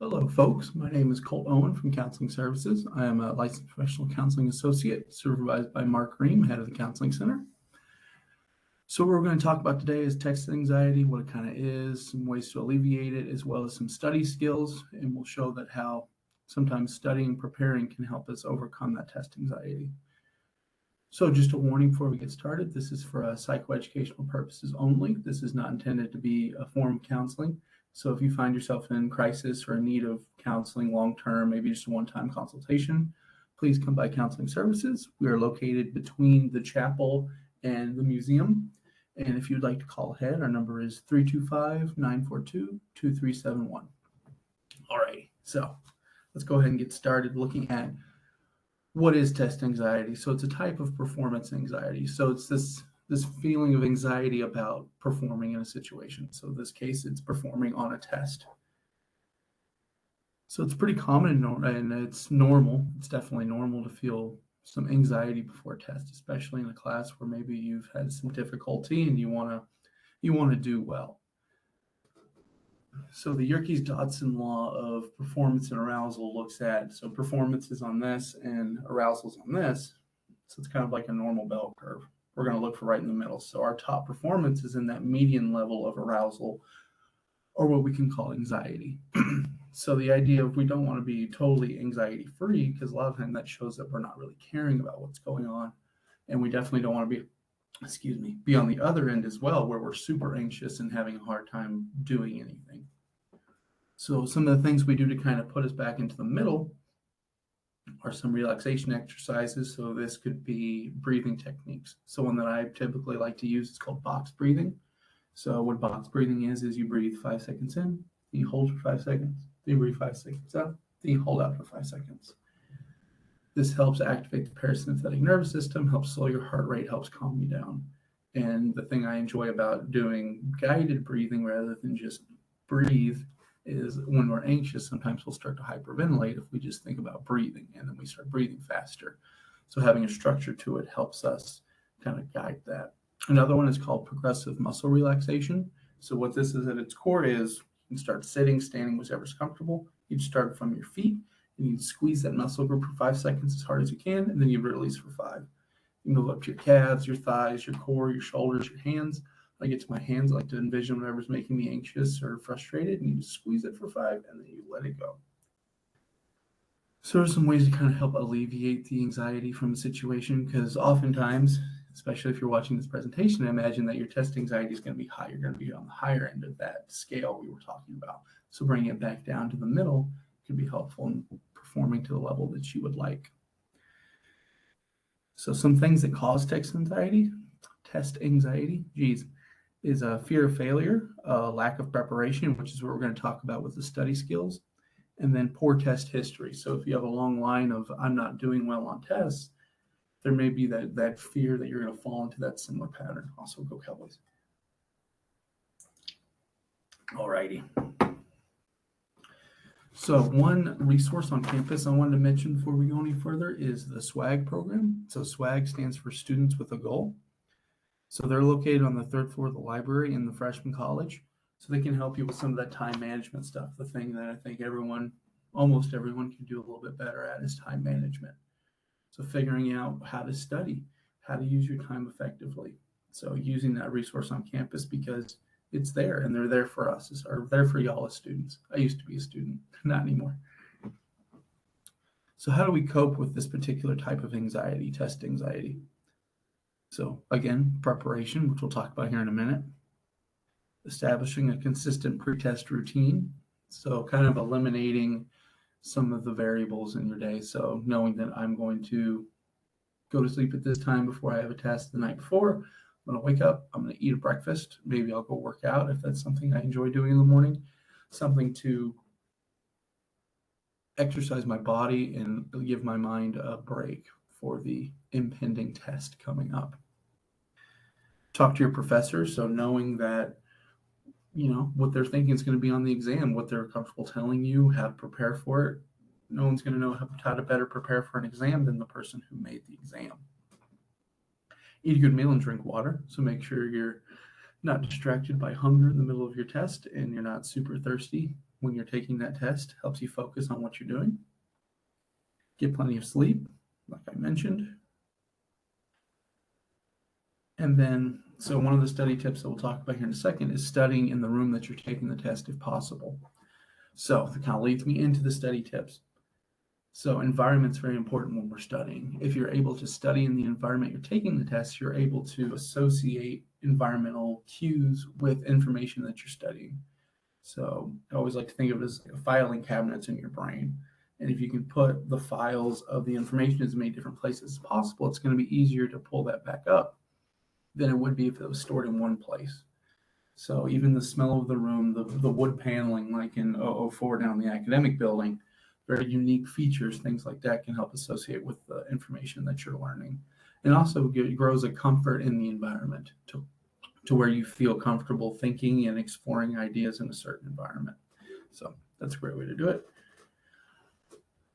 Hello, folks. My name is Colt Owen from Counseling Services. I am a licensed professional counseling associate supervised by Mark Ream, head of the Counseling Center. So what we're going to talk about today is text anxiety, what it kind of is, some ways to alleviate it, as well as some study skills, and we'll show that how sometimes studying and preparing can help us overcome that test anxiety. So just a warning before we get started, this is for psychoeducational purposes only. This is not intended to be a form of counseling. So if you find yourself in crisis or in need of counseling long-term, maybe just a one-time consultation, please come by Counseling Services. We are located between the chapel and the museum. And if you'd like to call ahead, our number is 325-942-2371. All right, so let's go ahead and get started looking at what is test anxiety. So it's a type of performance anxiety. So it's this feeling of anxiety about performing in a situation. So in this case, it's performing on a test. So it's pretty common and it's normal. It's definitely normal to feel some anxiety before a test, especially in a class where maybe you've had some difficulty and you want to do well. So the Yerkes-Dodson law of performance and arousal looks at, so performance is on this and arousal is on this. So it's kind of like a normal bell curve. We're going to look for right in the middle. So our top performance is in that median level of arousal, or what we can call anxiety. So the idea of we don't want to be totally anxiety free, because a lot of times that shows that we're not really caring about what's going on. And we definitely don't want to be on the other end as well, where we're super anxious and having a hard time doing anything. So some of the things we do to kind of put us back into the middle are some relaxation exercises. So this could be breathing techniques. So one that I typically like to use is called box breathing. So what box breathing is you breathe 5 seconds in, you hold for 5 seconds, then you breathe 5 seconds out, then you hold out for 5 seconds. This helps activate the parasympathetic nervous system, helps slow your heart rate, helps calm you down. And the thing I enjoy about doing guided breathing rather than just breathe is when we're anxious, sometimes we'll start to hyperventilate if we just think about breathing, and then we start breathing faster. So having a structure to it helps us kind of guide that. Another one is called progressive muscle relaxation. So what this is at its core is you can start sitting, standing, whichever's comfortable. You'd start from your feet, and you squeeze that muscle group for 5 seconds as hard as you can, and then you release for 5. You move up to your calves, your thighs, your core, your shoulders, your hands. I get to my hands, I like to envision whatever's making me anxious or frustrated, and you just squeeze it for 5, and then you let it go. So there's some ways to kind of help alleviate the anxiety from the situation, because oftentimes, especially if you're watching this presentation, I imagine that your test anxiety is going to be high. You're going to be on the higher end of that scale we were talking about. So bringing it back down to the middle could be helpful in performing to the level that you would like. So some things that cause test anxiety, is a fear of failure, lack of preparation, which is what we're going to talk about with the study skills, and then poor test history. So if you have a long line of I'm not doing well on tests, there may be that fear that you're going to fall into that similar pattern. Also, go Cowboys. All righty. So one resource on campus I wanted to mention before we go any further is the SWAG program. So SWAG stands for Students with a Goal. So they're located on the 3rd floor of the library in the freshman college. So they can help you with some of that time management stuff. The thing that I think almost everyone can do a little bit better at is time management. So figuring out how to study, how to use your time effectively. So using that resource on campus because it's there and they're there for us, or there for y'all as students. I used to be a student, not anymore. So how do we cope with this particular type of anxiety, test anxiety? So again, preparation, which we'll talk about here in a minute. Establishing a consistent pre-test routine. So kind of eliminating some of the variables in your day. So knowing that I'm going to go to sleep at this time before I have a test the night before. I'm going to wake up, I'm going to eat a breakfast. Maybe I'll go work out if that's something I enjoy doing in the morning. Something to exercise my body and give my mind a break for the impending test coming up. Talk to your professor, so knowing that what they're thinking is going to be on the exam, what they're comfortable telling you, how to prepare for it. No one's going to know how to better prepare for an exam than the person who made the exam. Eat a good meal and drink water, so make sure you're not distracted by hunger in the middle of your test and you're not super thirsty when you're taking that test, helps you focus on what you're doing. Get plenty of sleep, like I mentioned. And then, so one of the study tips that we'll talk about here in a second is studying in the room that you're taking the test if possible. So that kind of leads me into the study tips. So environment's very important when we're studying. If you're able to study in the environment you're taking the test, you're able to associate environmental cues with information that you're studying. So I always like to think of it as like filing cabinets in your brain. And if you can put the files of the information in as many different places as possible, it's going to be easier to pull that back up than it would be if it was stored in one place. So even the smell of the room, the wood paneling, like in 004 down the academic building, very unique features, things like that can help associate with the information that you're learning. And also grows a comfort in the environment to where you feel comfortable thinking and exploring ideas in a certain environment. So that's a great way to do it.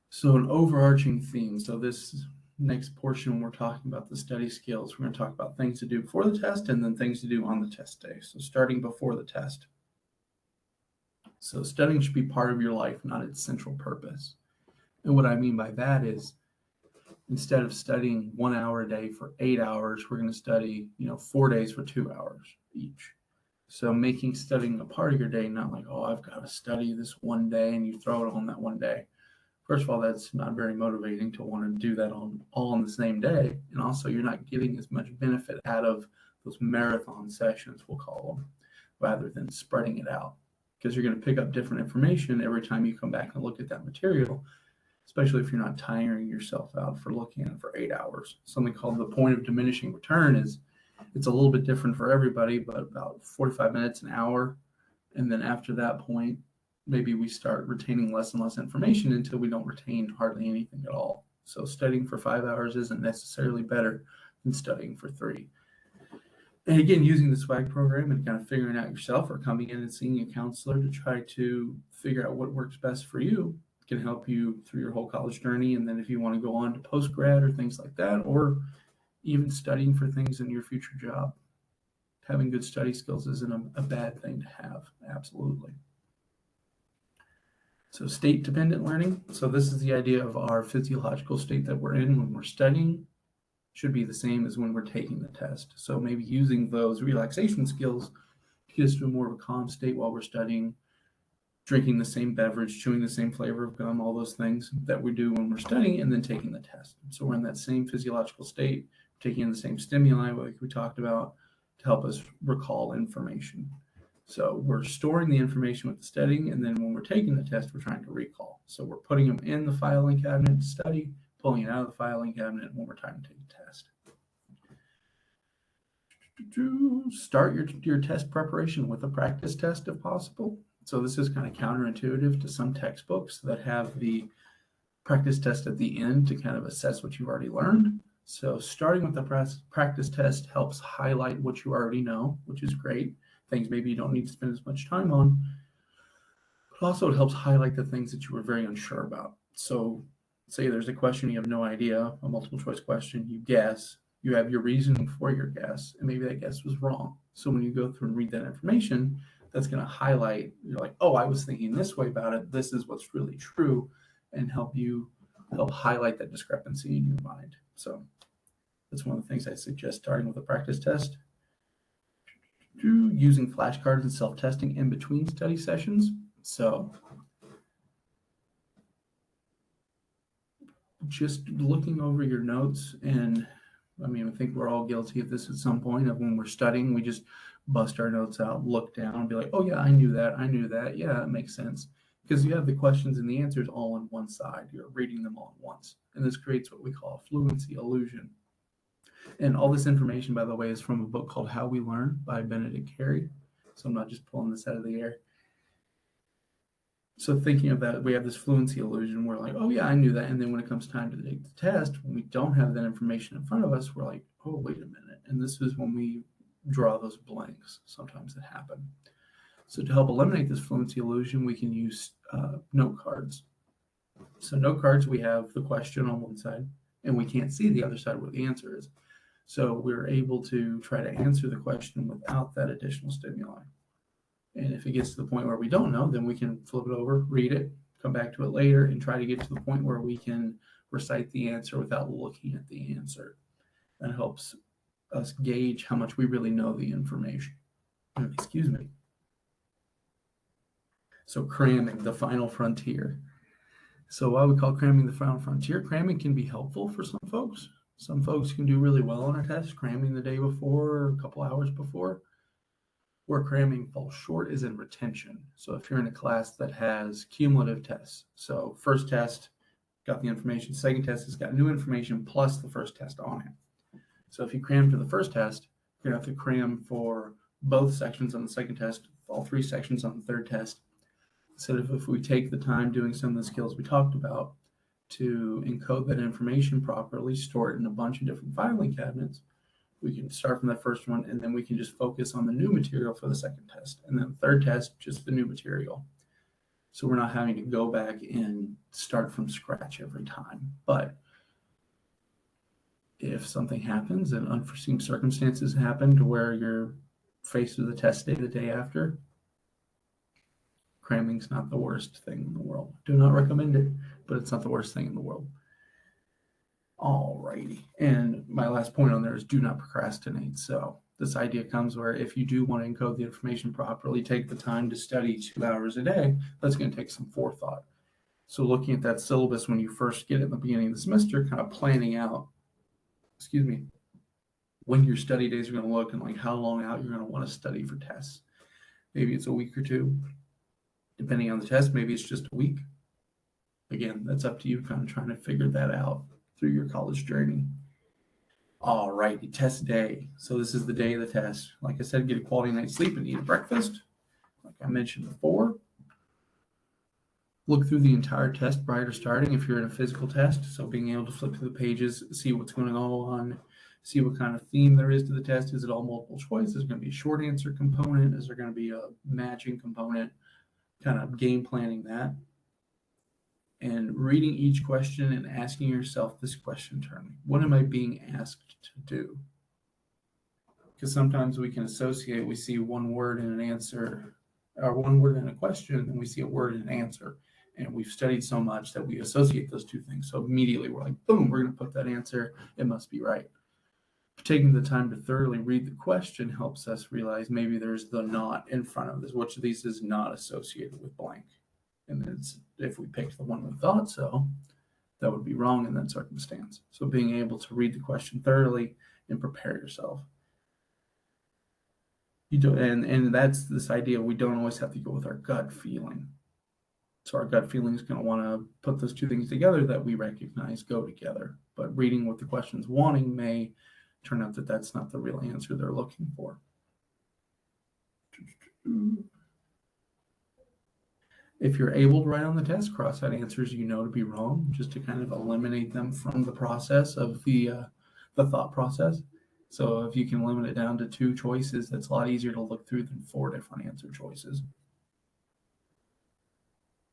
So an overarching theme. So this next portion, we're talking about the study skills. We're going to talk about things to do before the test and then things to do on the test day. So starting before the test. So studying should be part of your life, not its central purpose. And what I mean by that is instead of studying 1 hour a day for 8 hours, we're going to study, 4 days for 2 hours each. So making studying a part of your day, not like, oh, I've got to study this one day and you throw it on that one day. First of all, that's not very motivating to want to do that all on the same day. And also, you're not getting as much benefit out of those marathon sessions, we'll call them, rather than spreading it out. Because you're going to pick up different information every time you come back and look at that material, especially if you're not tiring yourself out for looking at it for 8 hours. Something called the point of diminishing return it's a little bit different for everybody, but about 45 minutes, an hour. And then after that point, maybe we start retaining less and less information until we don't retain hardly anything at all. So studying for 5 hours isn't necessarily better than studying for 3. And again, using the SWAG program and kind of figuring out yourself or coming in and seeing a counselor to try to figure out what works best for you can help you through your whole college journey. And then if you want to go on to post-grad or things like that, or even studying for things in your future job, having good study skills isn't a bad thing to have. Absolutely. So state-dependent learning. So this is the idea of our physiological state that we're in when we're studying should be the same as when we're taking the test. So maybe using those relaxation skills to get us to a more of a calm state while we're studying, drinking the same beverage, chewing the same flavor of gum, all those things that we do when we're studying and then taking the test. So we're in that same physiological state, taking in the same stimuli like we talked about to help us recall information. So we're storing the information with the studying, and then when we're taking the test, we're trying to recall. So we're putting them in the filing cabinet to study, pulling it out of the filing cabinet when we're trying to take the test. Start your test preparation with a practice test if possible. So this is kind of counterintuitive to some textbooks that have the practice test at the end to kind of assess what you've already learned. So starting with the practice test helps highlight what you already know, which is great. Things maybe you don't need to spend as much time on, but also it helps highlight the things that you were very unsure about. So say there's a question you have no idea, a multiple choice question, you guess, you have your reasoning for your guess, and maybe that guess was wrong. So when you go through and read that information, that's going to highlight, you're like, oh, I was thinking this way about it. This is what's really true, and help highlight that discrepancy in your mind. So that's one of the things I suggest starting with a practice test. Using flashcards and self-testing in between study sessions. So just looking over your notes, and I think we're all guilty of this at some point of when we're studying, we just bust our notes out, look down, and be like, oh yeah, I knew that. Yeah, it makes sense. Because you have the questions and the answers all on one side. You're reading them all at once. And this creates what we call a fluency illusion. And all this information, by the way, is from a book called How We Learn by Benedict Carey. So I'm not just pulling this out of the air. So thinking of that, we have this fluency illusion. We're like, oh yeah, I knew that. And then when it comes time to take the test, when we don't have that information in front of us, we're like, oh, wait a minute. And this is when we draw those blanks. Sometimes that happen. So to help eliminate this fluency illusion, we can use note cards. So note cards, we have the question on one side, and we can't see the other side where the answer is. So we're able to try to answer the question without that additional stimuli. And if it gets to the point where we don't know, then we can flip it over, read it, come back to it later, and try to get to the point where we can recite the answer without looking at the answer. That helps us gauge how much we really know the information. Excuse me. So cramming, the final frontier. So why we call cramming the final frontier? Cramming can be helpful for some folks. Some folks can do really well on a test, cramming the day before or a couple hours before. Where cramming falls short is in retention. So if you're in a class that has cumulative tests, so first test got the information, second test has got new information plus the first test on it. So if you cram for the first test, you're going to have to cram for both sections on the second test, all 3 sections on the third test. So if we take the time doing some of the skills we talked about to encode that information properly, store it in a bunch of different filing cabinets, we can start from that first one, and then we can just focus on the new material for the second test. And then the third test, just the new material. So we're not having to go back and start from scratch every time. But if something happens and unforeseen circumstances happen to where you're faced with a test day the day after, cramming's not the worst thing in the world. Do not recommend it, but it's not the worst thing in the world. Alrighty. And my last point on there is do not procrastinate. So this idea comes where if you do want to encode the information properly, take the time to study 2 hours a day. That's going to take some forethought. So looking at that syllabus when you first get it in the beginning of the semester, kind of planning out, when your study days are going to look and like how long out you're going to want to study for tests. Maybe it's a week or 2. Depending on the test, maybe it's just a week. Again, that's up to you, kind of trying to figure that out through your college journey. All righty, test day. So this is the day of the test. Like I said, get a quality night's sleep and eat a breakfast. Like I mentioned before, look through the entire test prior to starting if you're in a physical test. So being able to flip through the pages, see what's going on, see what kind of theme there is to the test. Is it all multiple choice? Is there going to be a short answer component? Is there going to be a matching component? Kind of game planning that. And reading each question and asking yourself this question internally. What am I being asked to do? Because sometimes we can associate, we see one word in an answer, or one word in a question, and we see a word in an answer. And we've studied so much that we associate those 2 things. So immediately we're like, boom, we're going to put that answer. It must be right. Taking the time to thoroughly read the question helps us realize maybe there's the not in front of this. Which of these is not associated with blank? And it's, if we picked the one we thought so, that would be wrong in that circumstance. So being able to read the question thoroughly and prepare yourself. And that's this idea, we don't always have to go with our gut feeling. So our gut feeling is going to want to put those 2 things together that we recognize go together. But reading what the question's wanting may turn out that that's not the real answer they're looking for. If you're able to write on the test, cross out answers you know to be wrong, just to kind of eliminate them from the process of the thought process. So if you can limit it down to 2 choices, that's a lot easier to look through than 4 different answer choices.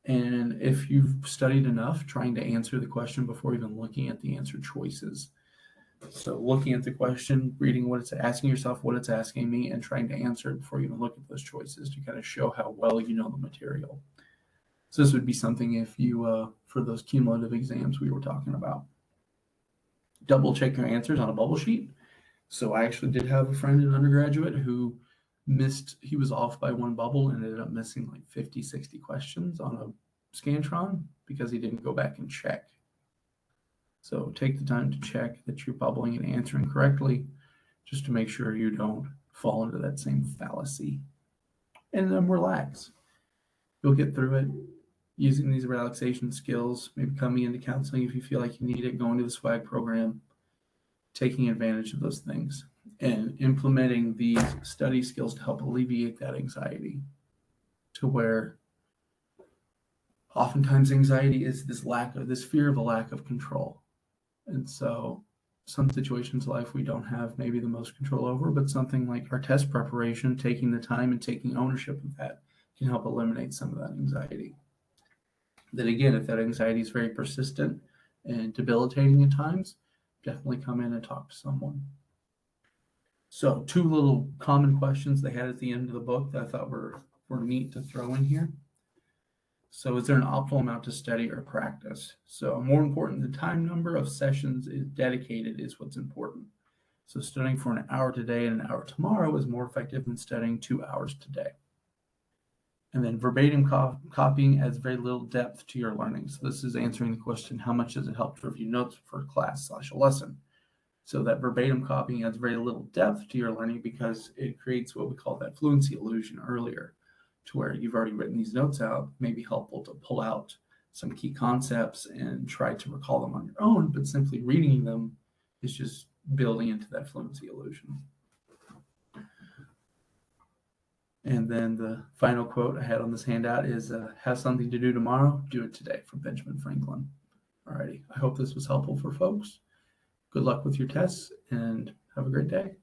And if you've studied enough, trying to answer the question before even looking at the answer choices. So looking at the question, reading what it's asking yourself, what it's asking me, and trying to answer it before you even look at those choices to kind of show how well you know the material. So this would be something if you, for those cumulative exams we were talking about. Double check your answers on a bubble sheet. So I actually did have a friend in undergraduate who he was off by 1 bubble and ended up missing like 50, 60 questions on a Scantron because he didn't go back and check. So take the time to check that you're bubbling and answering correctly, just to make sure you don't fall into that same fallacy. And then relax. You'll get through it using these relaxation skills, maybe coming into counseling if you feel like you need it, going to the SWAG program, taking advantage of those things, and implementing these study skills to help alleviate that anxiety, to where oftentimes anxiety is this fear of a lack of control. And so some situations in life we don't have maybe the most control over, but something like our test preparation, taking the time and taking ownership of that can help eliminate some of that anxiety. Then again, if that anxiety is very persistent and debilitating at times, definitely come in and talk to someone. So 2 little common questions they had at the end of the book that I thought were for meat to throw in here. So is there an optimal amount to study or practice? So more important, the time number of sessions is dedicated is what's important. So studying for an hour today and an hour tomorrow is more effective than studying 2 hours today. And then verbatim copying adds very little depth to your learning. So this is answering the question, how much does it help to review notes for class/a lesson? So that verbatim copying adds very little depth to your learning because it creates what we call that fluency illusion earlier, to where you've already written these notes out. It may be helpful to pull out some key concepts and try to recall them on your own, but simply reading them is just building into that fluency illusion. And then the final quote I had on this handout is, have something to do tomorrow, do it today, from Benjamin Franklin. Alrighty, I hope this was helpful for folks. Good luck with your tests and have a great day.